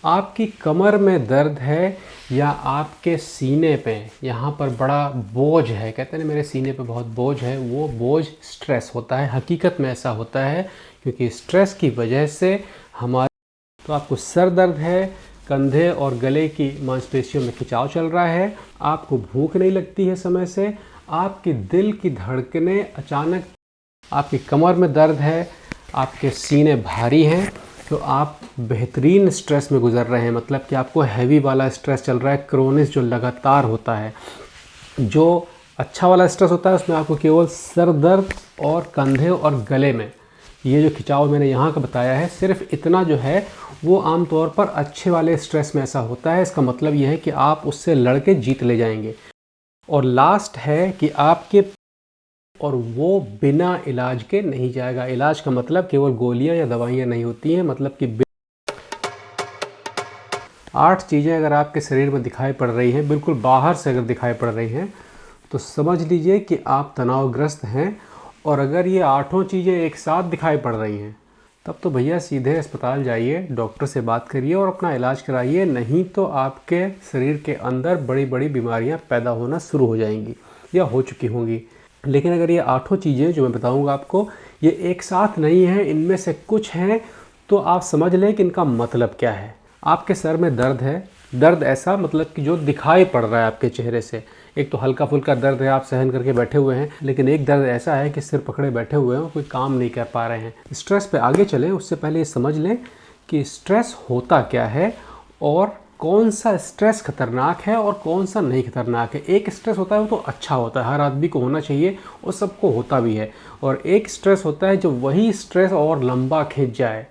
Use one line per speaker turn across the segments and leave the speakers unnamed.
आपकी कमर में दर्द है या आपके सीने पे यहाँ पर बड़ा बोझ है, कहते हैं ना मेरे सीने पे बहुत बोझ है, वो बोझ स्ट्रेस होता है। हकीकत में ऐसा होता है क्योंकि स्ट्रेस की वजह से हमारे तो आपको सर दर्द है, कंधे और गले की मांसपेशियों में खिंचाव चल रहा है, आपको भूख नहीं लगती है समय से, आपकी दिल की धड़कनें अचानक, आपकी कमर में दर्द है, आपके सीने भारी हैं, तो आप बेहतरीन स्ट्रेस में गुजर रहे हैं। मतलब कि आपको हैवी वाला स्ट्रेस चल रहा है, क्रोनिस जो लगातार होता है। जो अच्छा वाला स्ट्रेस होता है उसमें आपको केवल सर दर्द और कंधे और गले में ये जो खिंचाव मैंने यहाँ का बताया है, सिर्फ इतना जो है वो आमतौर पर अच्छे वाले स्ट्रेस में ऐसा होता है। इसका मतलब ये है कि आप उससे लड़के जीत ले जाएंगे। और लास्ट है कि आपके और वो बिना इलाज के नहीं जाएगा। इलाज का मतलब केवल गोलियां या दवाइयां नहीं होती हैं, मतलब कि 8 चीज़ें अगर आपके शरीर में दिखाई पड़ रही हैं, बिल्कुल बाहर से अगर दिखाई पड़ रही हैं, तो समझ लीजिए कि आप तनावग्रस्त हैं। और अगर ये 8 चीज़ें एक साथ दिखाई पड़ रही हैं, तब तो भैया सीधे अस्पताल जाइए, डॉक्टर से बात करिए और अपना इलाज कराइए, नहीं तो आपके शरीर के अंदर बड़ी बड़ी बीमारियां पैदा होना शुरू हो जाएंगी या हो चुकी होंगी। लेकिन अगर ये 8 चीज़ें जो मैं बताऊंगा आपको, ये एक साथ नहीं है, इनमें से कुछ हैं, तो आप समझ लें कि इनका मतलब क्या है। आपके सर में दर्द है, दर्द ऐसा मतलब कि जो दिखाई पड़ रहा है आपके चेहरे से। एक तो हल्का फुल्का दर्द है, आप सहन करके बैठे हुए हैं, लेकिन एक दर्द ऐसा है कि सिर पकड़े बैठे हुए हैं, कोई काम नहीं कर पा रहे हैं। स्ट्रेस पे आगे चलें उससे पहले ये समझ लें कि स्ट्रेस होता क्या है और कौन सा स्ट्रेस खतरनाक है और कौन सा नहीं खतरनाक है। एक स्ट्रेस होता है वो तो अच्छा होता है, हर आदमी को होना चाहिए और सबको होता भी है। और एक स्ट्रेस होता है जो वही स्ट्रेस और लंबा खिंच जाए,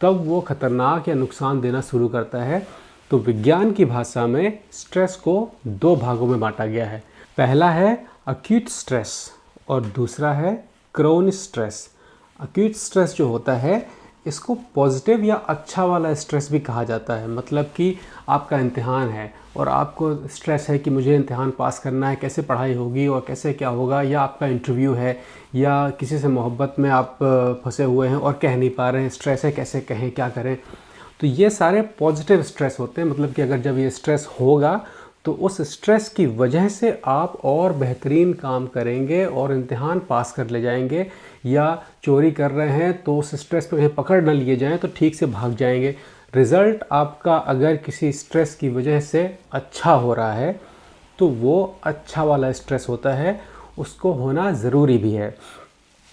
तब वो खतरनाक या नुकसान देना शुरू करता है। तो विज्ञान की भाषा में स्ट्रेस को 2 भागों में बांटा गया है। पहला है अक्यूट स्ट्रेस और दूसरा है क्रोनिक स्ट्रेस। अक्यूट स्ट्रेस जो होता है, इसको पॉजिटिव या अच्छा वाला स्ट्रेस भी कहा जाता है। मतलब कि आपका इम्तिहान है और आपको स्ट्रेस है कि मुझे इम्तिहान पास करना है, कैसे पढ़ाई होगी और कैसे क्या होगा, या आपका इंटरव्यू है, या किसी से मोहब्बत में आप फंसे हुए हैं और कह नहीं पा रहे हैं, स्ट्रेस है, कैसे कहें, क्या करें। तो ये सारे पॉजिटिव स्ट्रेस होते हैं। मतलब कि अगर जब ये स्ट्रेस होगा तो उस स्ट्रेस की वजह से आप और बेहतरीन काम करेंगे और इम्तिहान पास कर ले जाएंगे। या चोरी कर रहे हैं तो उस स्ट्रेस पे कहीं पकड़ न लिए जाएं तो ठीक से भाग जाएंगे। रिज़ल्ट आपका अगर किसी स्ट्रेस की वजह से अच्छा हो रहा है तो वो अच्छा वाला स्ट्रेस होता है, उसको होना ज़रूरी भी है।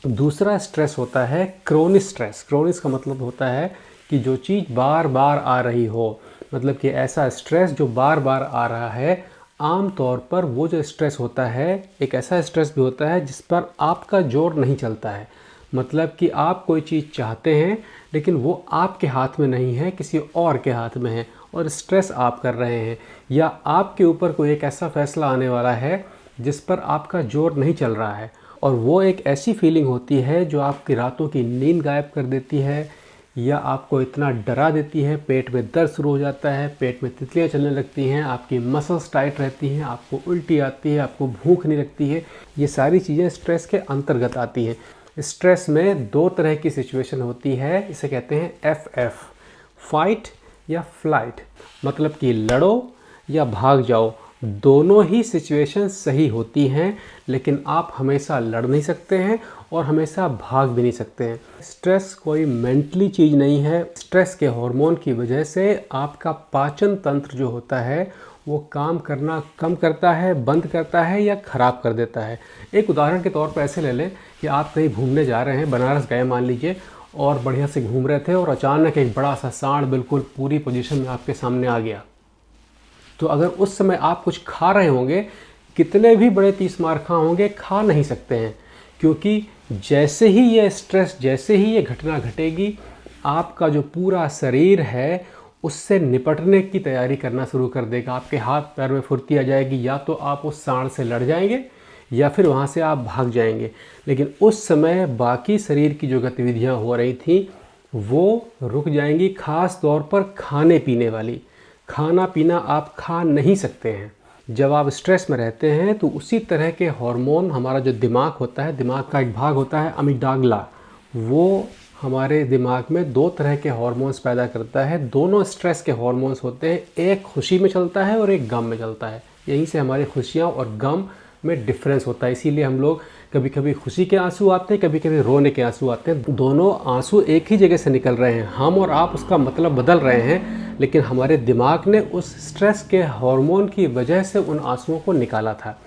दूसरा स्ट्रेस होता है क्रोनिक स्ट्रेस। क्रोनिक का मतलब होता है कि जो चीज़ बार बार आ रही हो, मतलब कि ऐसा स्ट्रेस जो बार बार आ रहा है। आम तौर पर वो जो स्ट्रेस होता है, एक ऐसा स्ट्रेस भी होता है जिस पर आपका जोर नहीं चलता है। मतलब कि आप कोई चीज़ चाहते हैं लेकिन वो आपके हाथ में नहीं है, किसी और के हाथ में है और स्ट्रेस आप कर रहे हैं। या आपके ऊपर कोई एक ऐसा फैसला आने वाला है जिस पर आपका जोर नहीं चल रहा है, और वो एक ऐसी फीलिंग होती है जो आपकी रातों की नींद गायब कर देती है या आपको इतना डरा देती है, पेट में दर्द शुरू हो जाता है, पेट में तितलियां चलने लगती हैं, आपकी मसल्स टाइट रहती हैं, आपको उल्टी आती है, आपको भूख नहीं लगती है। ये सारी चीज़ें स्ट्रेस के अंतर्गत आती हैं। स्ट्रेस में 2 तरह की सिचुएशन होती है, इसे कहते हैं FF, फाइट या फ्लाइट। मतलब कि लड़ो या भाग जाओ, दोनों ही सिचुएशन सही होती हैं, लेकिन आप हमेशा लड़ नहीं सकते हैं और हमेशा भाग भी नहीं सकते हैं। स्ट्रेस कोई मेंटली चीज़ नहीं है। स्ट्रेस के हार्मोन की वजह से आपका पाचन तंत्र जो होता है वो काम करना कम करता है, बंद करता है या ख़राब कर देता है। एक उदाहरण के तौर पर ऐसे ले लें कि आप कहीं घूमने जा रहे हैं, बनारस गए मान लीजिए, और बढ़िया से घूम रहे थे और अचानक एक बड़ा सा सांड बिल्कुल पूरी पोजीशन में आपके सामने आ गया। तो अगर उस समय आप कुछ खा रहे होंगे, कितने भी बड़े 30 मार खा होंगे, खा नहीं सकते हैं, क्योंकि जैसे ही ये स्ट्रेस, जैसे ही ये घटना घटेगी, आपका जो पूरा शरीर है उससे निपटने की तैयारी करना शुरू कर देगा। आपके हाथ पैर में फुर्ती आ जाएगी, या तो आप उस सांड से लड़ जाएंगे या फिर वहाँ से आप भाग जाएंगे। लेकिन उस समय बाकी शरीर की जो गतिविधियाँ हो रही थी वो रुक जाएंगी, ख़ास तौर पर खाने पीने वाली। खाना पीना आप खा नहीं सकते हैं। जब आप स्ट्रेस में रहते हैं तो उसी तरह के हार्मोन, हमारा जो दिमाग होता है, दिमाग का एक भाग होता है अमिगडाला, वो हमारे दिमाग में दो तरह के हार्मोन्स पैदा करता है। दोनों स्ट्रेस के हार्मोन्स होते हैं, एक खुशी में चलता है और एक गम में चलता है। यहीं से हमारी खुशियाँ और गम में डिफरेंस होता है। इसीलिए हम लोग कभी कभी खुशी के आंसू आते हैं, कभी कभी रोने के आंसू आते हैं। दोनों आंसू एक ही जगह से निकल रहे हैं, हम और आप उसका मतलब बदल रहे हैं, लेकिन हमारे दिमाग ने उस स्ट्रेस के हार्मोन की वजह से उन आंसुओं को निकाला था।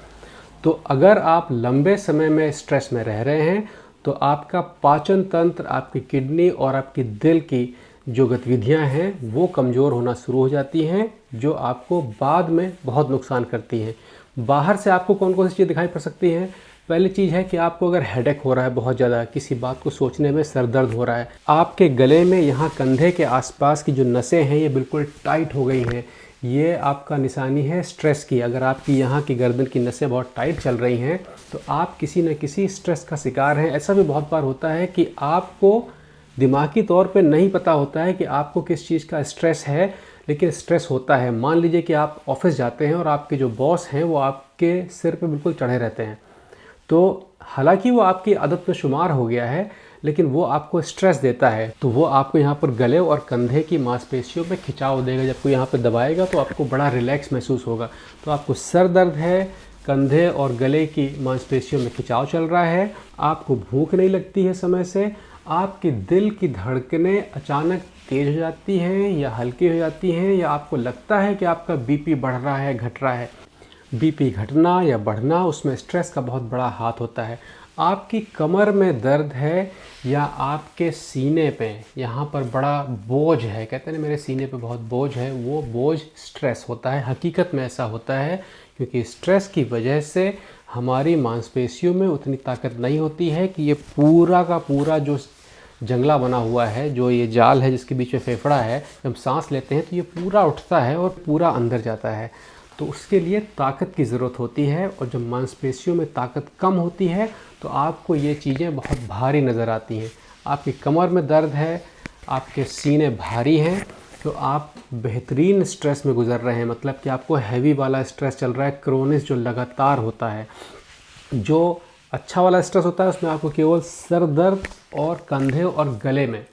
तो अगर आप लंबे समय में स्ट्रेस में रह रहे हैं तो आपका पाचन तंत्र, आपकी किडनी और आपकी दिल की जो गतिविधियां हैं वो कमज़ोर होना शुरू हो जाती हैं, जो आपको बाद में बहुत नुकसान करती हैं। बाहर से आपको कौन कौन सी चीज़ दिखाई पड़ सकती हैं? पहली चीज़ है कि आपको अगर हेडेक हो रहा है, बहुत ज़्यादा किसी बात को सोचने में सर दर्द हो रहा है, आपके गले में यहाँ कंधे के आसपास की जो नसें हैं ये बिल्कुल टाइट हो गई हैं, ये आपका निशानी है स्ट्रेस की। अगर आपकी यहाँ की गर्दन की नसें बहुत टाइट चल रही हैं तो आप किसी न किसी स्ट्रेस का शिकार हैं। ऐसा भी बहुत बार होता है कि आपको दिमागी तौर पे नहीं पता होता है कि आपको किस चीज़ का स्ट्रेस है, लेकिन स्ट्रेस होता है। मान लीजिए कि आप ऑफिस जाते हैं और आपके जो बॉस हैं वो आपके सिर पे बिल्कुल चढ़े रहते हैं, तो हालांकि वो आपकी आदत में शुमार हो गया है, लेकिन वो आपको स्ट्रेस देता है। तो वो आपको यहाँ पर गले और कंधे की मांसपेशियों में खिंचाव देगा। जब कोई यहाँ पर दबाएगा तो आपको बड़ा रिलैक्स महसूस होगा। तो आपको सर दर्द है, कंधे और गले की मांसपेशियों में खिंचाव चल रहा है, आपको भूख नहीं लगती है समय से, आपके दिल की धड़कनें अचानक तेज हो जाती हैं या हल्की हो जाती हैं, या आपको लगता है कि आपका बीपी बढ़ रहा है, घट रहा है। बीपी घटना या बढ़ना, उसमें स्ट्रेस का बहुत बड़ा हाथ होता है। आपकी कमर में दर्द है या आपके सीने पे यहाँ पर बड़ा बोझ है, कहते हैं ना मेरे सीने पे बहुत बोझ है, वो बोझ स्ट्रेस होता है। हकीकत में ऐसा होता है क्योंकि स्ट्रेस की वजह से हमारी मांसपेशियों में उतनी ताकत नहीं होती है कि ये पूरा का पूरा जो जंगला बना हुआ है, जो ये जाल है जिसके बीच में फेफड़ा है, जब हम सांस लेते हैं तो ये पूरा उठता है और पूरा अंदर जाता है। तो उसके लिए ताकत की ज़रूरत होती है, और जब मांसपेशियों में ताकत कम होती है तो आपको ये चीज़ें बहुत भारी नज़र आती हैं। आपकी कमर में दर्द है, आपके सीने भारी हैं, तो आप बेहतरीन स्ट्रेस में गुजर रहे हैं, मतलब कि आपको हैवी वाला स्ट्रेस चल रहा है, क्रोनिस जो लगातार होता है। जो अच्छा वाला स्ट्रेस होता है उसमें आपको केवल सर दर्द और कंधे और गले में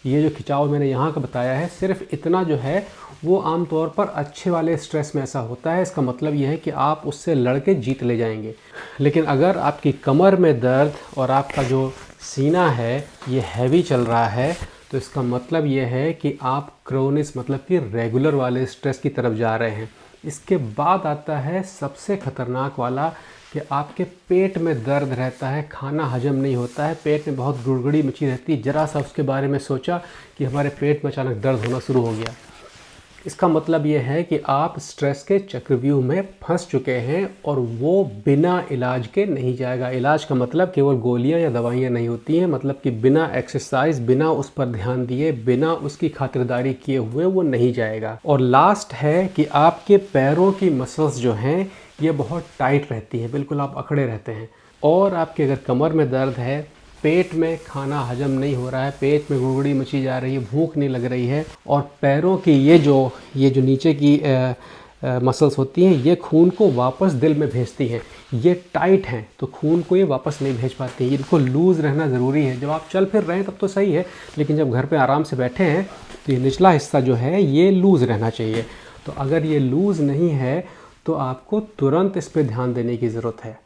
ये जो खिंचाव मैंने यहाँ का बताया है, सिर्फ इतना जो है वो आमतौर पर अच्छे वाले स्ट्रेस में ऐसा होता है। इसका मतलब ये है कि आप उससे लड़के जीत ले जाएंगे। लेकिन अगर आपकी कमर में दर्द और आपका जो सीना है ये हैवी चल रहा है, तो इसका मतलब ये है कि आप क्रोनिस मतलब कि रेगुलर वाले स्ट्रेस की तरफ जा रहे हैं। इसके बाद आता है सबसे ख़तरनाक वाला कि आपके पेट में दर्द रहता है, खाना हजम नहीं होता है, पेट में बहुत गुड़गुड़ी मची रहती है। ज़रा सा उसके बारे में सोचा कि हमारे पेट में अचानक दर्द होना शुरू हो गया। इसका मतलब ये है कि आप स्ट्रेस के चक्रव्यूह में फंस चुके हैं और वो बिना इलाज के नहीं जाएगा। इलाज का मतलब केवल गोलियां या दवाइयां नहीं होती हैं, मतलब कि बिना एक्सरसाइज, बिना उस पर ध्यान दिए, बिना उसकी खातिरदारी किए हुए वो नहीं जाएगा। और लास्ट है कि आपके पैरों की मसल्स जो हैं ये बहुत टाइट रहती हैं, बिल्कुल आप अकड़े रहते हैं। और आपके अगर कमर में दर्द है, पेट में खाना हजम नहीं हो रहा है, पेट में गुड़गुड़ी मची जा रही है, भूख नहीं लग रही है, और पैरों की ये जो नीचे की मसल्स होती हैं ये खून को वापस दिल में भेजती हैं, ये टाइट हैं तो खून को ये वापस नहीं भेज पाती हैं। इनको लूज़ रहना ज़रूरी है। जब आप चल फिर रहे हैं तब तो सही है, लेकिन जब घर पे आराम से बैठे हैं तो ये निचला हिस्सा जो है ये लूज़ रहना चाहिए। तो अगर ये लूज़ नहीं है तो आपको तुरंत इस पर ध्यान देने की ज़रूरत है।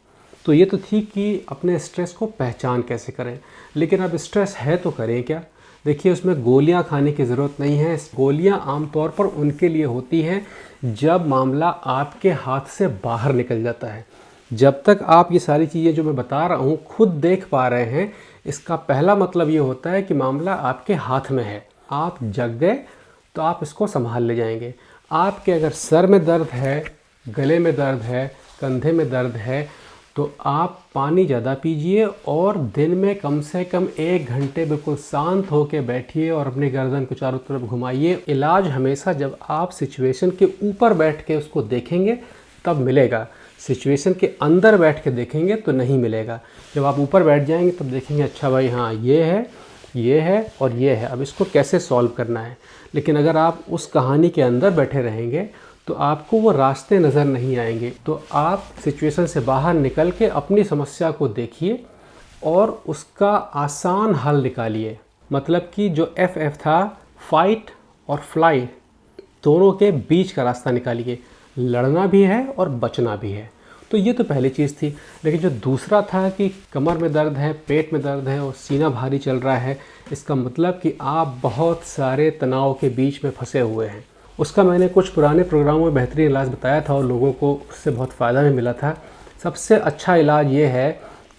तो ये तो थी कि अपने स्ट्रेस को पहचान कैसे करें, लेकिन अब स्ट्रेस है तो करें क्या। देखिए, उसमें गोलियां खाने की ज़रूरत नहीं है। गोलियां आमतौर पर उनके लिए होती हैं जब मामला आपके हाथ से बाहर निकल जाता है। जब तक आप ये सारी चीज़ें जो मैं बता रहा हूँ खुद देख पा रहे हैं, इसका पहला मतलब ये होता है कि मामला आपके हाथ में है। आप जग गए तो आप इसको संभाल ले जाएंगे। आपके अगर सर में दर्द है, गले में दर्द है, कंधे में दर्द है, तो आप पानी ज़्यादा पीजिए और दिन में कम से कम 1 घंटे बिल्कुल शांत होकर बैठिए और अपनी गर्दन को चारों तरफ घुमाइए। इलाज हमेशा जब आप सिचुएशन के ऊपर बैठ के उसको देखेंगे तब मिलेगा, सिचुएशन के अंदर बैठ के देखेंगे तो नहीं मिलेगा। जब आप ऊपर बैठ जाएंगे तब देखेंगे अच्छा भाई हाँ ये है और ये है, अब इसको कैसे सॉल्व करना है। लेकिन अगर आप उस कहानी के अंदर बैठे रहेंगे तो आपको वो रास्ते नज़र नहीं आएंगे। तो आप सिचुएशन से बाहर निकल के अपनी समस्या को देखिए और उसका आसान हल निकालिए। मतलब कि जो FF था, फाइट और फ्लाइट दोनों के बीच का रास्ता निकालिए। लड़ना भी है और बचना भी है। तो ये तो पहली चीज़ थी। लेकिन जो दूसरा था कि कमर में दर्द है, पेट में दर्द है और सीना भारी चल रहा है, इसका मतलब कि आप बहुत सारे तनाव के बीच में फंसे हुए हैं। उसका मैंने कुछ पुराने प्रोग्रामों में बेहतरीन इलाज बताया था और लोगों को उससे बहुत फ़ायदा भी मिला था। सबसे अच्छा इलाज ये है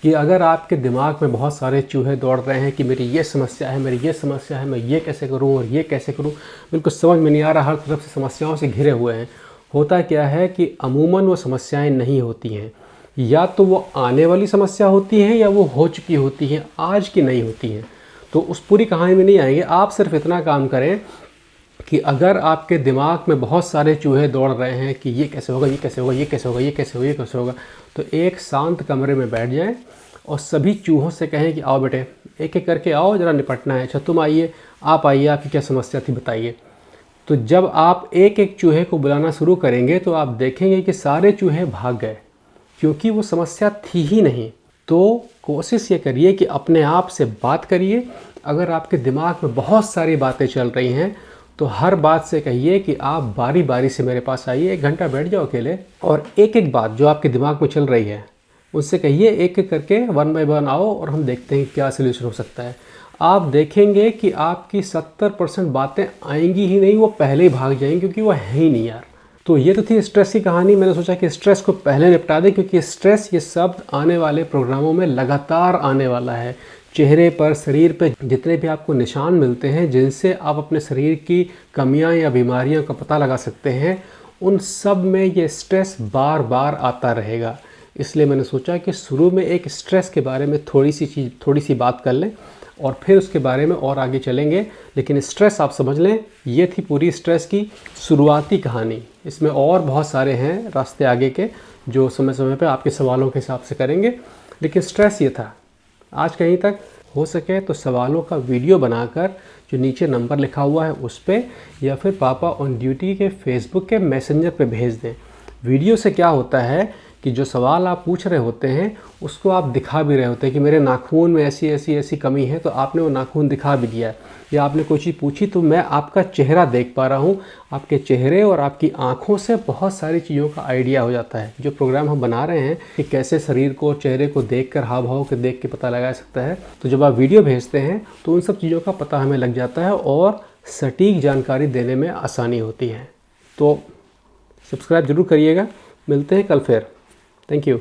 कि अगर आपके दिमाग में बहुत सारे चूहे दौड़ रहे हैं कि मेरी ये समस्या है, मेरी ये समस्या है, मैं ये कैसे करूं और ये कैसे करूं, बिल्कुल समझ में नहीं आ रहा, हर तरफ से समस्याओं से घिरे हुए हैं। होता क्या है कि अमूमन वो समस्याएं नहीं होती हैं, या तो वो आने वाली समस्या होती हैं या वो हो चुकी होती हैं, आज की नहीं होती हैं। तो उस पूरी कहानी में नहीं आएंगे। आप सिर्फ इतना काम करें कि अगर आपके दिमाग में बहुत सारे चूहे दौड़ रहे हैं कि ये कैसे होगा, ये कैसे होगा, ये कैसे होगा, ये कैसे होगा, ये कैसे होगा, तो एक शांत कमरे में बैठ जाएं और सभी चूहों से कहें कि आओ बेटे, एक एक करके आओ, ज़रा निपटना है। अच्छा तुम आइए, आप आइए, आपकी क्या समस्या थी बताइए। तो जब आप एक एक चूहे को बुलाना शुरू करेंगे तो आप देखेंगे कि सारे चूहे भाग गए, क्योंकि वो समस्या थी ही नहीं। तो कोशिश ये करिए कि अपने आप से बात करिए। अगर आपके दिमाग में बहुत सारी बातें चल रही हैं तो हर बात से कहिए कि आप बारी बारी से मेरे पास आइए, 1 घंटा बैठ जाओ अकेले और एक एक बात जो आपके दिमाग में चल रही है उनसे कहिए, एक एक करके 1 बाय 1 आओ और हम देखते हैं क्या सोल्यूशन हो सकता है। आप देखेंगे कि आपकी 70% बातें आएंगी ही नहीं, वो पहले ही भाग जाएंगी, क्योंकि वो है ही नहीं यार। तो ये तो थी स्ट्रेस की कहानी। मैंने सोचा कि स्ट्रेस को पहले निपटा दें, क्योंकि स्ट्रेस ये शब्द आने वाले प्रोग्रामों में लगातार आने वाला है। चेहरे पर, शरीर पे जितने भी आपको निशान मिलते हैं जिनसे आप अपने शरीर की कमियां या बीमारियों का पता लगा सकते हैं, उन सब में ये स्ट्रेस बार बार आता रहेगा। इसलिए मैंने सोचा कि शुरू में एक स्ट्रेस के बारे में थोड़ी सी बात कर लें और फिर उसके बारे में और आगे चलेंगे। लेकिन स्ट्रेस आप समझ लें, ये थी पूरी स्ट्रेस की शुरुआती कहानी। इसमें और बहुत सारे हैं रास्ते आगे के जो समय समय पे आपके सवालों के हिसाब से करेंगे, लेकिन स्ट्रेस ये था। आज कहीं तक हो सके तो सवालों का वीडियो बनाकर जो नीचे नंबर लिखा हुआ है उस पर, या फिर पापा ऑन ड्यूटी के फेसबुक के मैसेंजर पे भेज दें। वीडियो से क्या होता है कि जो सवाल आप पूछ रहे होते हैं उसको आप दिखा भी रहे होते हैं कि मेरे नाखून में ऐसी ऐसी ऐसी कमी है, तो आपने वो नाखून दिखा भी दिया है। या आपने कोई चीज़ पूछी तो मैं आपका चेहरा देख पा रहा हूँ, आपके चेहरे और आपकी आंखों से बहुत सारी चीज़ों का आइडिया हो जाता है। जो प्रोग्राम हम बना रहे हैं कि कैसे शरीर को, चेहरे को देख कर, हाव भाव को देख के पता लगा सकता है, तो जब आप वीडियो भेजते हैं तो उन सब चीज़ों का पता हमें लग जाता है और सटीक जानकारी देने में आसानी होती है। तो सब्सक्राइब ज़रूर करिएगा। मिलते हैं कल फिर। Thank you.